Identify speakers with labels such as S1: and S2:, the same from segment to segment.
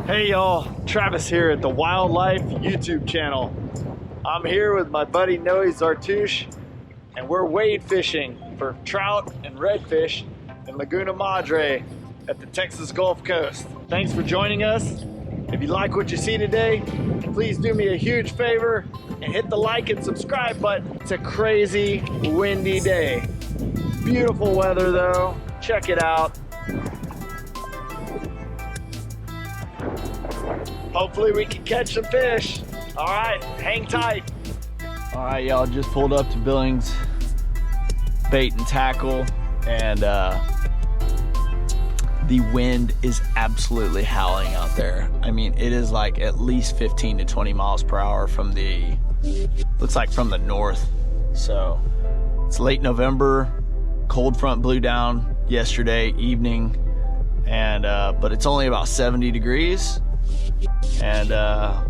S1: Hey y'all, Travis here at the Wildlife YouTube channel. I'm here with my buddy Noe Zartuche, and we're wade fishing for trout and redfish in Laguna Madre at the Texas Gulf Coast. Thanks for joining us. If you like what you see today, please do me a huge favor and hit the like and subscribe button. It's a crazy windy day. Beautiful weather though, check it out. Hopefully we can catch some fish. All right, hang tight. All right, y'all, just pulled up to Billings Bait and Tackle, and the wind is absolutely howling out there. I mean, it is like at least 15 to 20 miles per hour from the, looks like from the north. So it's late November, cold front blew down yesterday evening, and but it's only about 70 degrees. And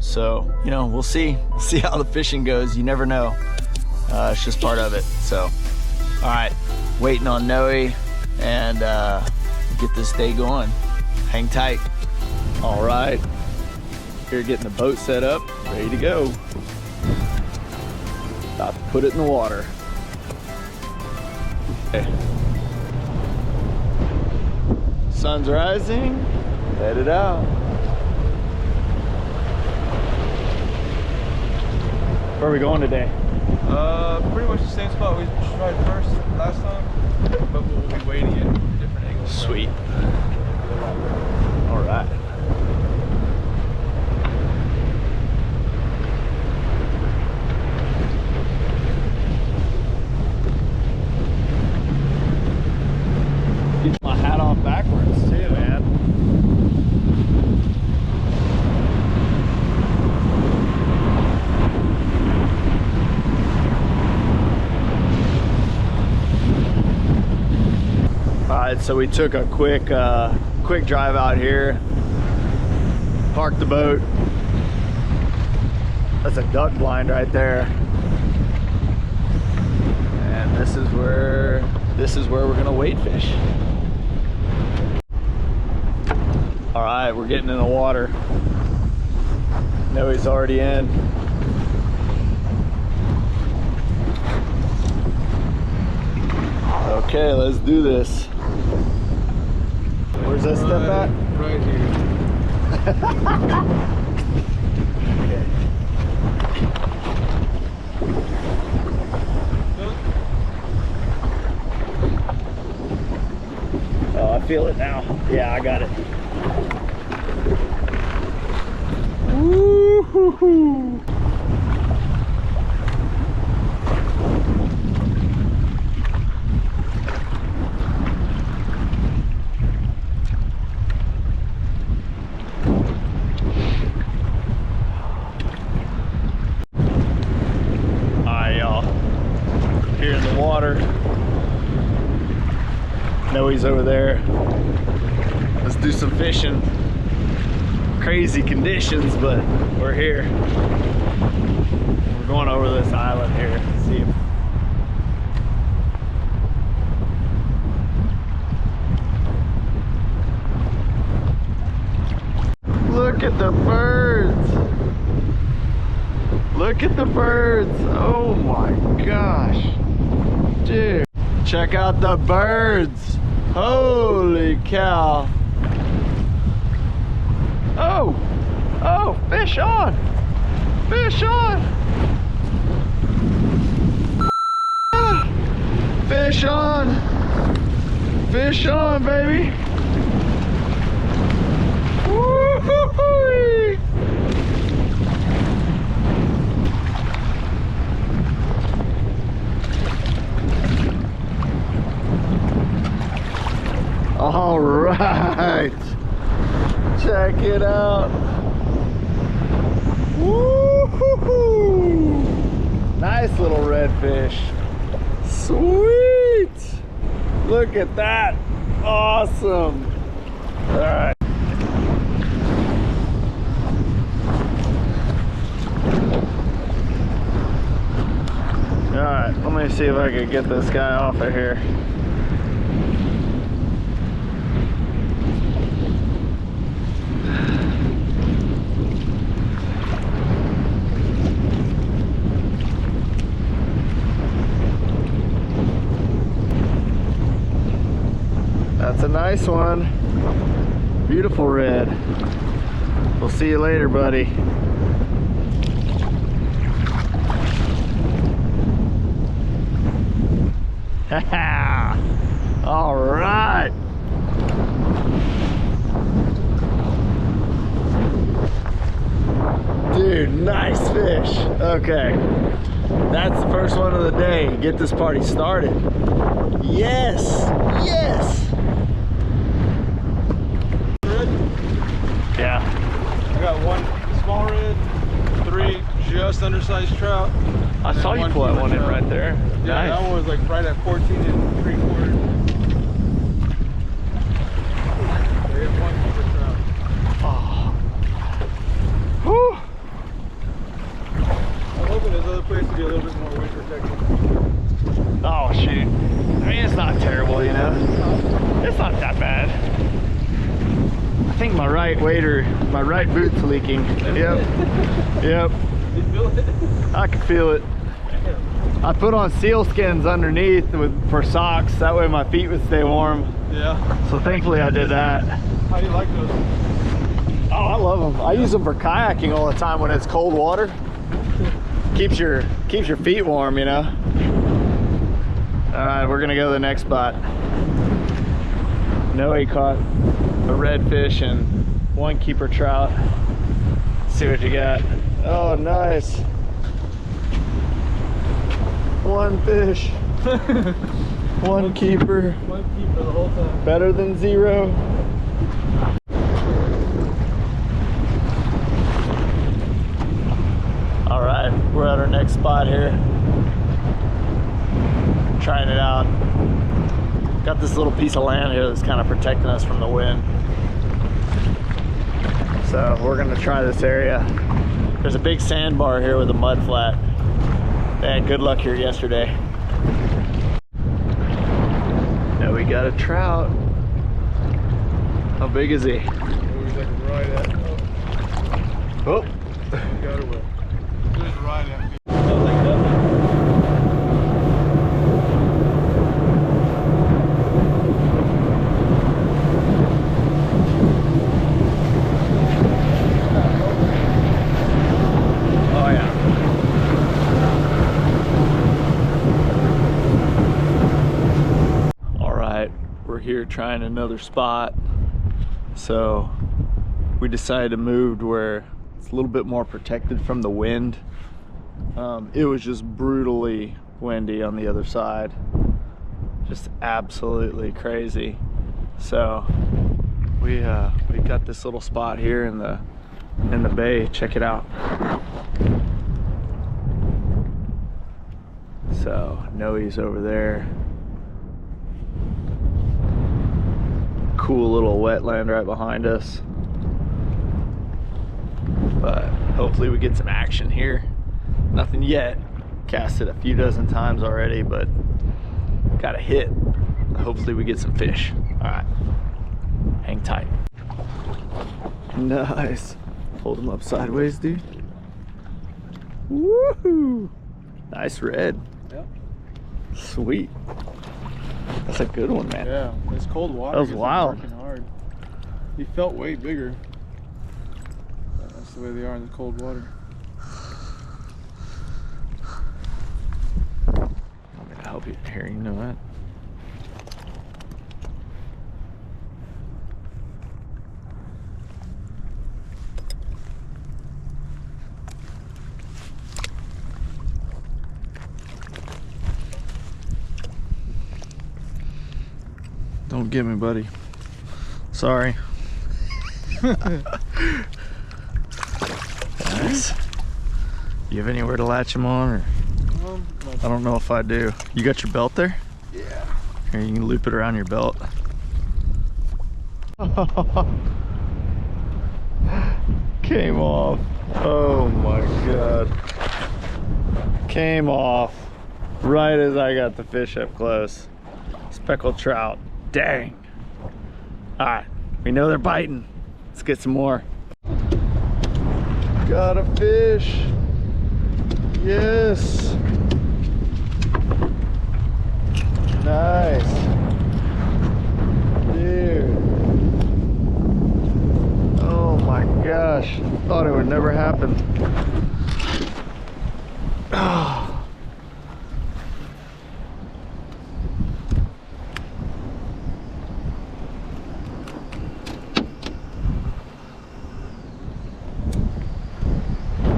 S1: so, you know, we'll see how the fishing goes. You never know. It's just part of it. So, all right, waiting on Noe and get this day going. Hang tight. All right, here getting the boat set up, ready to go. About to put it in the water. Okay. Sun's rising, let it out. Where are we going today?
S2: Pretty much the same spot we tried first last time, but we'll be waiting at different angles.
S1: Sweet. All right. Get my hat off backwards too, man. So we took a quick drive out here, parked the boat. That's a duck blind right there, and this is where we're gonna wade fish. All right, we're getting in the water. Noe's already in. Okay, let's do this. Where's that step at?
S2: Right here.
S1: Okay. Oh, I feel it now. Yeah, I got it. Woo-hoo-hoo. Here in the water. Noe's over there. Let's do some fishing. Crazy conditions, but we're here. We're going over this island here. See him. Look at the birds. Look at the birds. Oh my gosh. Dude, check out the birds. Holy cow. Oh, fish on. Fish on. Fish on. Fish on, baby. Woo-hoo-hoo. All right, check it out. Woo-hoo-hoo. Nice little redfish. Sweet. Look at that. Awesome. All right. All right, let me see if I can get this guy off of here. nice one. Beautiful red. We'll see you later, buddy. All right. Dude, nice fish. Okay. That's the first one of the day. Get this party started. Yes. Yes.
S2: Red? Yeah. I got one small red, 3 just undersized trout.
S1: I saw you pull that one in right there.
S2: Yeah,
S1: Nice.
S2: that one was like right at 14 3/4. They had 1 keeper trout.
S1: Oh. Whew.
S2: I'm hoping this other place to be a little bit more wind protected.
S1: Oh shoot. I mean, it's not terrible, you know. It's not that bad. I think my right boot's leaking. Yep. Yep.
S2: You feel it?
S1: I can feel it. I put on seal skins underneath for socks. That way my feet would stay warm.
S2: Yeah.
S1: So thankfully I did that.
S2: How do you like those?
S1: Oh, I love them. I use them for kayaking all the time when it's cold water. Keeps your feet warm, you know. All right, we're gonna go to the next spot. Noe caught a redfish and 1 keeper trout. Let's see what you got. Oh, nice. 1 fish. 1 keeper.
S2: 1 keeper the whole time.
S1: Better than 0. All right, we're at our next spot here. Trying it out. Got this little piece of land here that's kind of protecting us from the wind. So we're gonna try this area. There's a big sandbar here with a mud flat. They had good luck here yesterday. Now we got a trout. How big is he?
S2: It was like right at.
S1: Oh.
S2: Got away. It was right at me.
S1: Here trying another spot, so we decided to move to where it's a little bit more protected from the wind. It was just brutally windy on the other side, just absolutely crazy. So we got this little spot here in the bay. Check it out. So Noe's over there. Cool little wetland right behind us, but hopefully we get some action here. Nothing yet. Cast it a few dozen times already, but got a hit. Hopefully we get some fish. All right, hang tight. Nice. Hold him up sideways, dude. Woohoo! Nice red.
S2: Yep.
S1: Sweet. That's a good one, man.
S2: Yeah, it's cold water.
S1: That was wild.
S2: Working hard. He felt way bigger. But that's the way they are in the cold water.
S1: I'm gonna help you here. You know that. Don't get me, buddy. Sorry. Nice. You have anywhere to latch them on, or? I don't know if I do. You got your belt there?
S2: Yeah.
S1: Here, you can loop it around your belt. Came off. Oh my God. Came off right as I got the fish up close. Speckled trout. Dang. All right, we know they're biting. Let's get some more. Got a fish. Yes. Nice. Dude. gosh, thought it would never happen.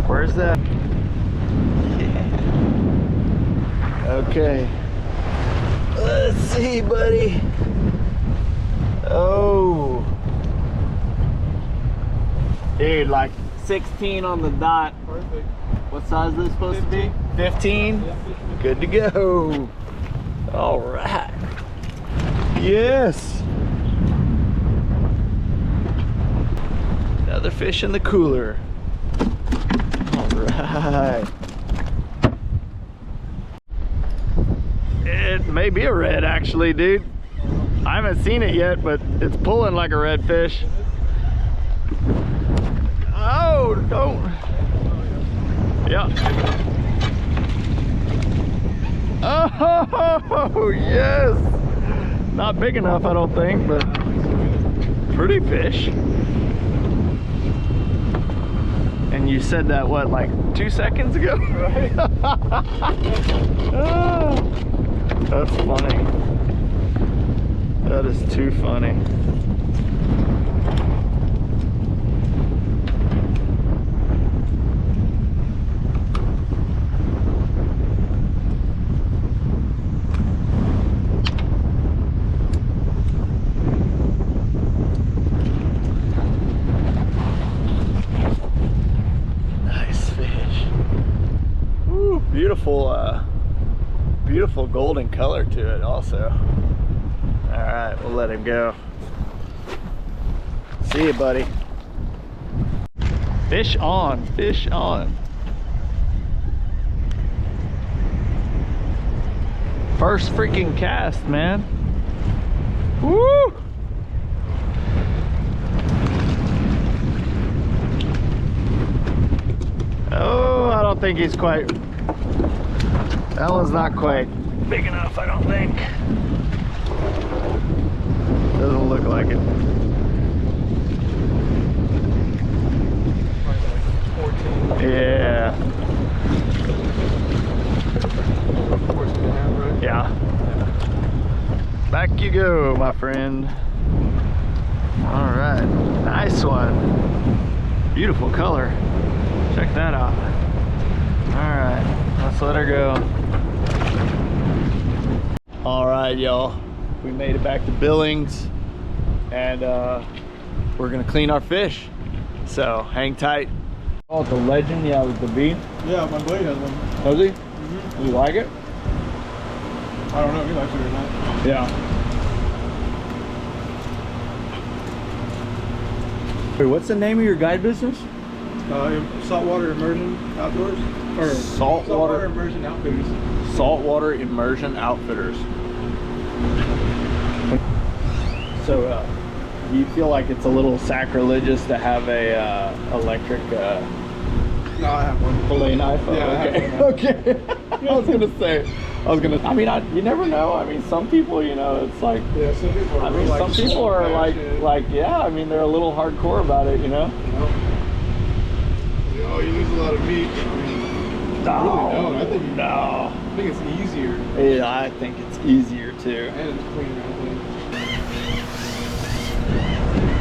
S1: Where's that? Yeah. Okay. Let's see, buddy. Oh. Dude, like 16 on the dot.
S2: Perfect.
S1: What size is this supposed to be? 15?
S2: Yeah,
S1: Good to go. All right. Yes. Another fish in the cooler. All right. It may be a red actually, dude. I haven't seen it yet, but it's pulling like a redfish. Oh, don't. Yeah. Oh, yes. Not big enough, I don't think, but pretty fish. And you said that, what, like 2 seconds ago? Right. Oh, that's funny. That is too funny. Beautiful golden color to it also. All right, we'll let him go. See you, buddy. Fish on, fish on. First freaking cast, man. Woo! Oh, I don't think he's quite. That one's not quite big enough, I don't think. Doesn't look like it. Yeah. Yeah. Back you go, my friend. All right, nice one. Beautiful color. Check that out. All right, let's let her go. All right, y'all, we made it back to Billings, and we're gonna clean our fish, so hang tight. Oh, the Legend, yeah, with the bead.
S2: Yeah, my buddy has one.
S1: Does he? Do you like it?
S2: I don't know if he likes it or not.
S1: Yeah. Wait, what's the name of your guide business?
S2: Saltwater Immersion Outdoors? Or Saltwater Immersion Outfitters.
S1: Saltwater Immersion Outfitters. So, do you feel like it's a little sacrilegious to have a electric
S2: No, I have one.
S1: fillet knife? Oh,
S2: Yeah,
S1: okay.
S2: I have one.
S1: Okay. I was gonna say. I mean, you never know. I mean, some people, you know, it's like.
S2: Yeah, some people are.
S1: I mean, some people are like, yeah. I mean, they're a little hardcore about it, you know.
S2: Oh, you lose a lot of meat. I mean,
S1: No,
S2: I think
S1: no.
S2: I think it's easier.
S1: Yeah, I think it's easier too.
S2: And it's cleaner, I think.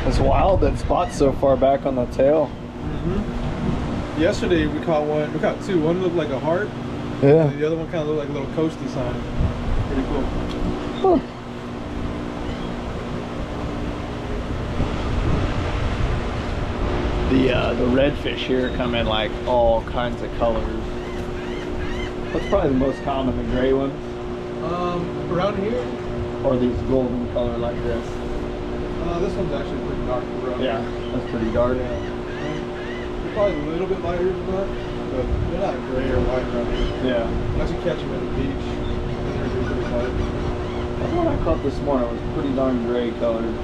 S1: It's wild that spot's so far back on the tail.
S2: Yesterday we caught one. We caught two. One looked like a heart.
S1: Yeah.
S2: And the other one kind of looked like a little coasty sign. Pretty cool.
S1: Huh. The redfish here come in like all kinds of colors. What's probably the most common, the gray ones?
S2: Around here?
S1: Or these golden color like this?
S2: This one's actually pretty dark around
S1: Yeah,
S2: here.
S1: that's pretty dark.
S2: They're probably a little bit lighter than that, but they're not gray or white around here.
S1: Yeah.
S2: Unless you catch them at the beach, then they're pretty light.
S1: The one I caught this morning was pretty darn gray colored.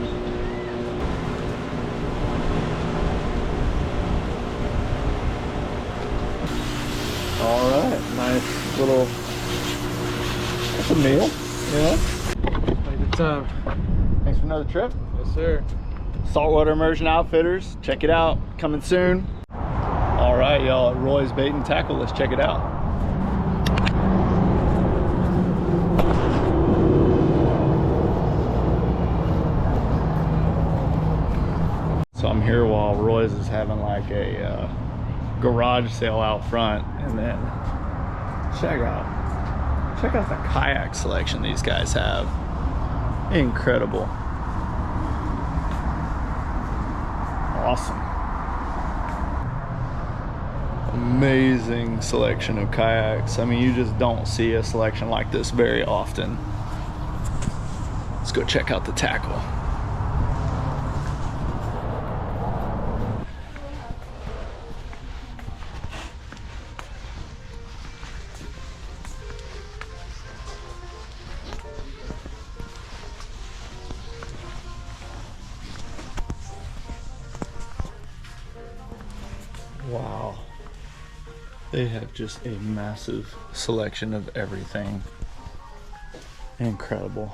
S1: All right, nice little. That's a meal. Yeah.
S2: Like the time.
S1: Thanks for another trip.
S2: Yes, sir.
S1: Saltwater Immersion Outfitters. Check it out. Coming soon. All right, y'all. Roy's Bait and Tackle. Let's check it out. So I'm here while Roy's is having like a garage sale out front, and then check out the kayak selection these guys have. Incredible. Awesome. Amazing selection of kayaks. I mean, you just don't see a selection like this very often. Let's go check out the tackle. Wow, they have just a massive selection of everything. Incredible.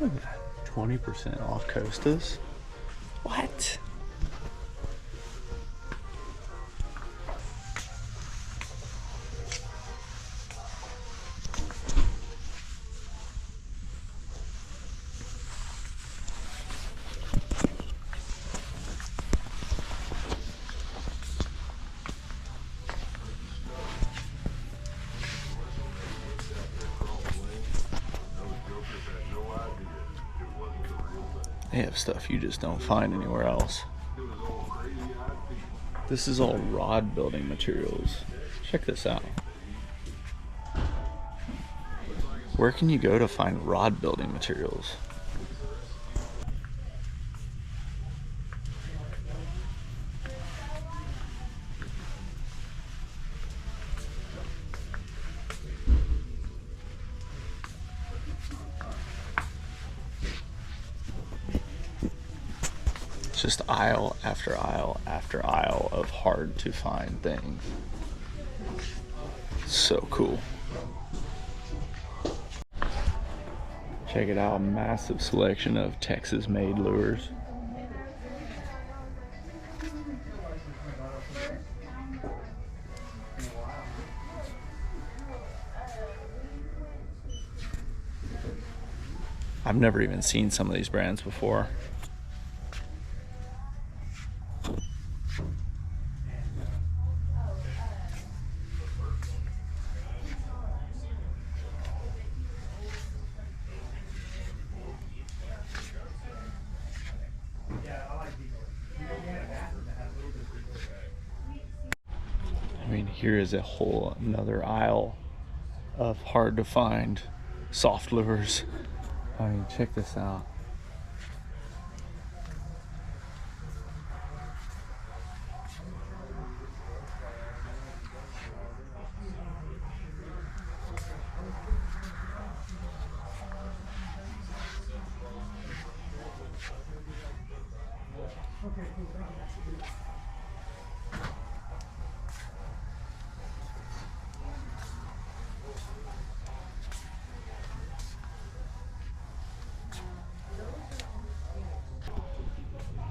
S1: Look at that, 20% off Costas. What? They have stuff you just don't find anywhere else. This is all rod building materials. Check this out. Where can you go to find rod building materials? Just aisle after aisle after aisle of hard to find things. So cool. Check it out, massive selection of Texas made lures. I've never even seen some of these brands before. I mean, here is a whole another aisle of hard to find soft lures. I mean, check this out.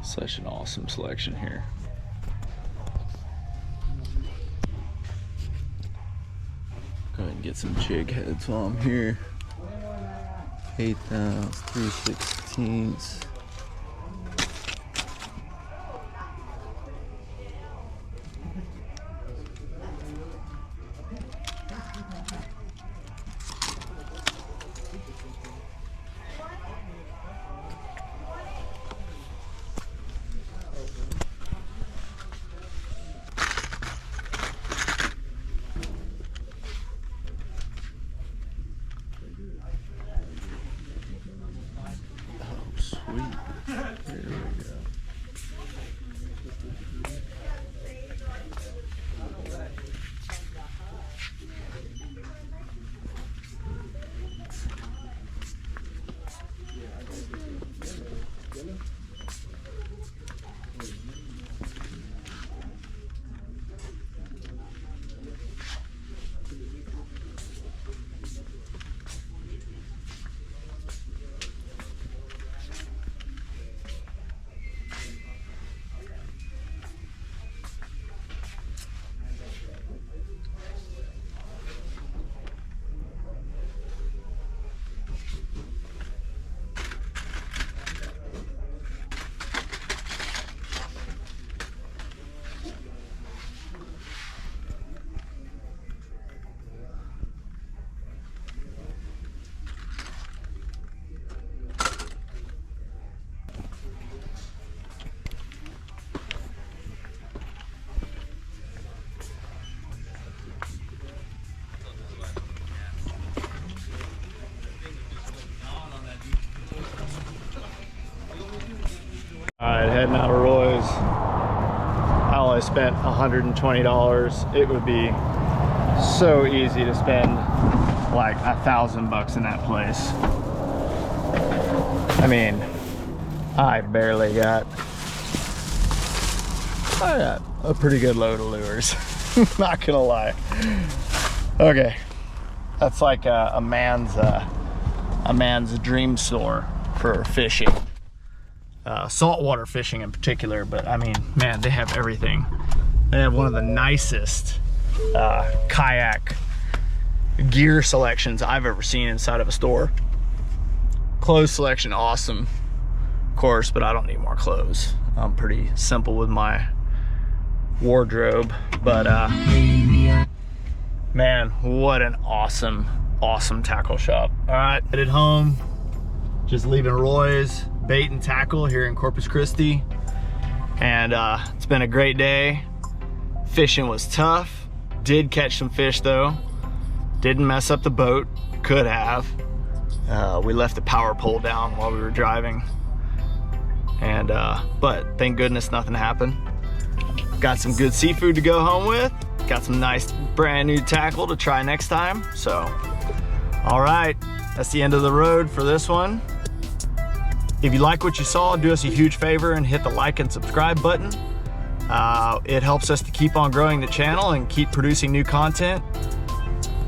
S1: Such an awesome selection here. Go ahead and get some jig heads while I'm here. 8 ounce, 3/16. Sweet. heading out of Roy's. I only spent $120. It would be so easy to spend like $1,000 in that place. I mean, I got a pretty good load of lures. Not gonna lie. Okay, that's like a man's dream store for fishing, saltwater fishing in particular. But I mean, man, they have everything. They have one of the nicest kayak gear selections I've ever seen inside of a store. Clothes selection, awesome, of course, but I don't need more clothes. I'm pretty simple with my wardrobe, but man, what an awesome tackle shop. All right, headed home, just leaving Roy's Bait and Tackle here in Corpus Christi, and it's been a great day. Fishing was tough, did catch some fish though, didn't mess up the boat, could have. We left the power pole down while we were driving, and but thank goodness nothing happened. Got some good seafood to go home with. Got some nice brand new tackle to try next time. So, all right, that's the end of the road for this one. If you like what you saw, do us a huge favor and hit the like and subscribe button. It helps us to keep on growing the channel and keep producing new content.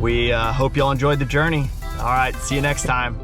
S1: We hope y'all enjoyed the journey. All right, see you next time.